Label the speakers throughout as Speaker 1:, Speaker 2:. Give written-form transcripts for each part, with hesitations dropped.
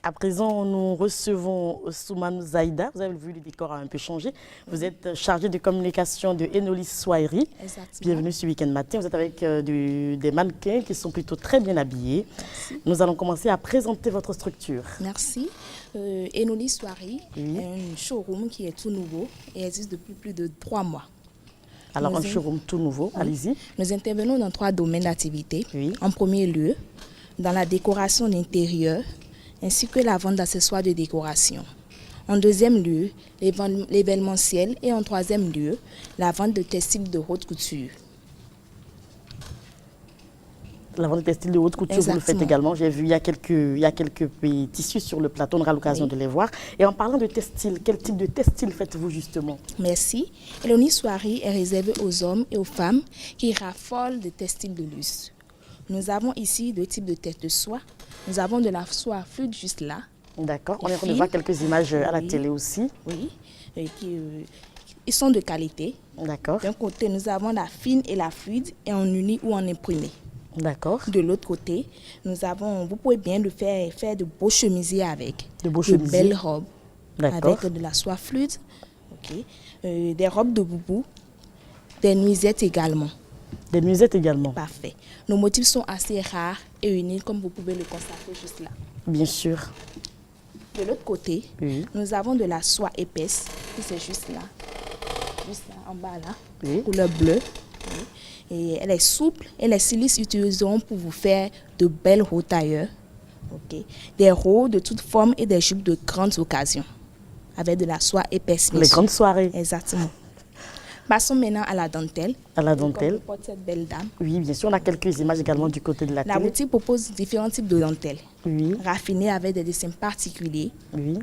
Speaker 1: À présent, nous recevons Soumane Zaïda. Vous avez vu, le décor a un peu changé. Vous êtes chargée de communication de Enolis Soirée.
Speaker 2: Exactement.
Speaker 1: Bienvenue sur Week-end Matin. Vous êtes avec des mannequins qui sont plutôt très bien habillés.
Speaker 2: Merci.
Speaker 1: Nous allons commencer à présenter votre structure.
Speaker 2: Merci. Enolis Soirée est un showroom qui est tout nouveau et existe depuis plus de 3 mois.
Speaker 1: Alors, un showroom tout nouveau, allez-y.
Speaker 2: Nous intervenons dans 3 domaines d'activité.
Speaker 1: Oui.
Speaker 2: En premier lieu, dans la décoration d'intérieur, ainsi que la vente d'accessoires de décoration. En deuxième lieu, l'événementiel et en troisième lieu, la vente de textiles de haute couture.
Speaker 1: La vente de textiles de haute couture,
Speaker 2: Exactement.
Speaker 1: vous le faites également. J'ai vu, il y a quelques tissus sur le plateau, on aura l'occasion de les voir. Et en parlant de textile, quel type de textile faites-vous justement?
Speaker 2: Merci. Enolis Soirée est réservée aux hommes et aux femmes qui raffolent des textiles de luxe. Nous avons ici 2 types de têtes de soie. Nous avons de la soie fluide juste là.
Speaker 1: D'accord. On est en train de voir quelques images à la télé aussi.
Speaker 2: Oui. Ils sont de qualité.
Speaker 1: D'accord.
Speaker 2: D'un côté, nous avons la fine et la fluide et en uni ou en imprimé.
Speaker 1: D'accord.
Speaker 2: De l'autre côté, vous pouvez bien faire de beaux chemisiers avec.
Speaker 1: De beaux chemisiers.
Speaker 2: Belles robes.
Speaker 1: D'accord.
Speaker 2: Avec de la soie fluide. Okay. Des robes de boubou. Des nuisettes également.
Speaker 1: Des nuisettes également.
Speaker 2: Parfait. Nos motifs sont assez rares et uniques, comme vous pouvez le constater juste là.
Speaker 1: Bien sûr.
Speaker 2: De l'autre côté, nous avons de la soie épaisse, qui c'est juste là en bas là, couleur bleue. Et elle est souple et les stylistes utiliseront pour vous faire de belles hauts tailleurs. Des hauts de toutes formes et des jupes de grandes occasions, avec de la soie épaisse.
Speaker 1: Les grandes soirées.
Speaker 2: Exactement. Passons maintenant à la dentelle.
Speaker 1: À la dentelle.
Speaker 2: Pour cette belle dame.
Speaker 1: Oui, bien sûr, on a quelques images également du côté de la télé.
Speaker 2: La boutique propose différents types de dentelles.
Speaker 1: Oui.
Speaker 2: Raffinées avec des dessins particuliers.
Speaker 1: Oui.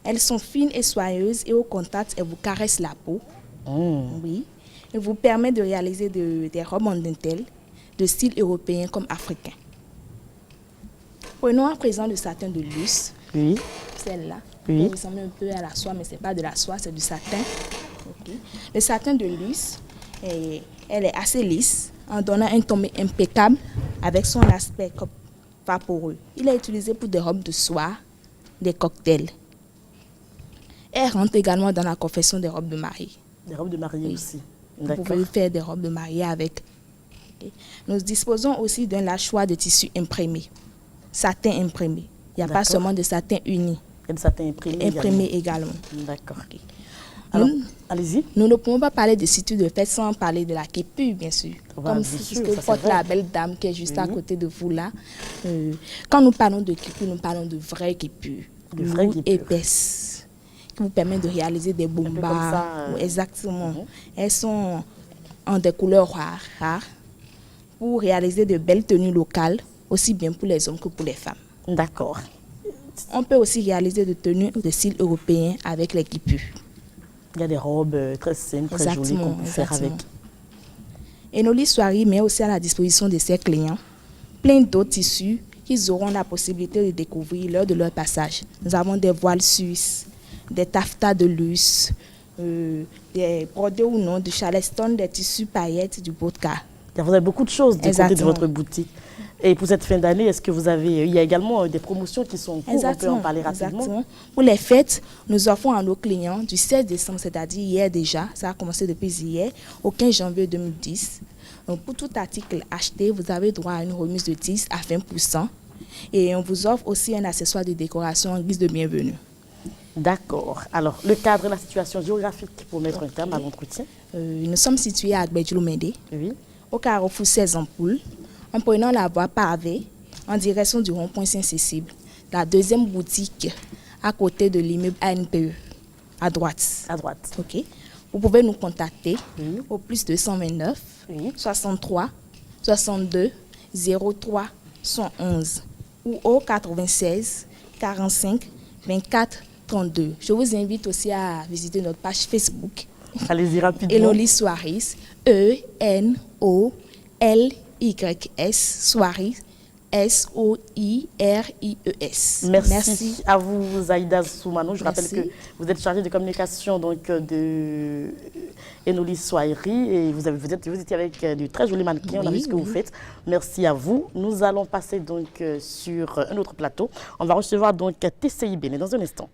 Speaker 2: Elles sont fines et soyeuses et au contact, elles vous caressent la peau. Oui. Elles vous permettent de réaliser des robes en dentelle de style européen comme africain. Prenons à présent le satin de luxe.
Speaker 1: Oui.
Speaker 2: Celle-là.
Speaker 1: Oui.
Speaker 2: Elle ressemble un peu à la soie, mais ce n'est pas de la soie, c'est du satin. Le satin de luxe, elle est assez lisse, en donnant un tombé impeccable avec son aspect vaporeux. Il est utilisé pour des robes de soie, des cocktails. Elle rentre également dans la confection des robes de mariée.
Speaker 1: Des robes de mariée aussi.
Speaker 2: Vous pouvez faire des robes de mariée avec. Nous disposons aussi d'un lâchoir de tissu imprimé, satin imprimé. Il n'y a pas seulement de satin uni.
Speaker 1: Il y a de satin
Speaker 2: imprimé également.
Speaker 1: D'accord. Alors, allez-y.
Speaker 2: Nous ne pouvons pas parler de tissu de fête sans parler de la képu, bien sûr.
Speaker 1: Voilà,
Speaker 2: comme ce que porte la belle dame qui est juste à côté de vous là. Quand nous parlons de képu, nous parlons de vraie képu.
Speaker 1: De vraie képu.
Speaker 2: Épaisse. Qui vous permet de réaliser des bombas. Exactement. Elles sont en des couleurs rares pour réaliser de belles tenues locales, aussi bien pour les hommes que pour les femmes.
Speaker 1: D'accord.
Speaker 2: On peut aussi réaliser des tenues de style européen avec les képus.
Speaker 1: Il y a des robes très simples, très jolies qu'on peut faire avec.
Speaker 2: Enolis Soirée met aussi à la disposition de ses clients plein d'autres tissus qu'ils auront la possibilité de découvrir lors de leur passage. Nous avons des voiles suisses, des taffetas de luxe, des brodés ou non, du charleston, des tissus paillettes, du vodka.
Speaker 1: Vous avez beaucoup de choses du côté de votre boutique. Et pour cette fin d'année, est-ce que il y a également des promotions qui sont en cours? On peut en parler rapidement.
Speaker 2: Exactement. Pour les fêtes, nous offrons à nos clients du 16 décembre, c'est-à-dire hier déjà, ça a commencé depuis hier, au 15 janvier 2010. Donc, pour tout article acheté, vous avez droit à une remise de 10 à 20%. Et on vous offre aussi un accessoire de décoration en guise de bienvenue.
Speaker 1: D'accord. Alors, le cadre et la situation géographique pour mettre un terme à l'entretien.
Speaker 2: Nous sommes situés à Agbedjloumende, au carrefour 16 Ampoules, en prenant la voie pavée en direction du rond-point Saint-Cécile, la deuxième boutique à côté de l'immeuble ANPE, à droite.
Speaker 1: À droite.
Speaker 2: OK. Vous pouvez nous contacter au plus 229 63 62 03 111 ou au 96 45 24 32. Je vous invite aussi à visiter notre page Facebook.
Speaker 1: Allez-y rapidement.
Speaker 2: Enolis Soirée, ENOLYS Soirée, S-O-I-R-I-E-S.
Speaker 1: Merci à vous, Zaïda Soumano. Je rappelle
Speaker 2: Merci.
Speaker 1: que vous êtes chargée de communication donc, de Enolis Soaillerie et vous étiez avec du très joli mannequin. On a vu ce que vous faites. Merci à vous. Nous allons passer donc sur un autre plateau. On va recevoir donc TCIB, mais dans un instant.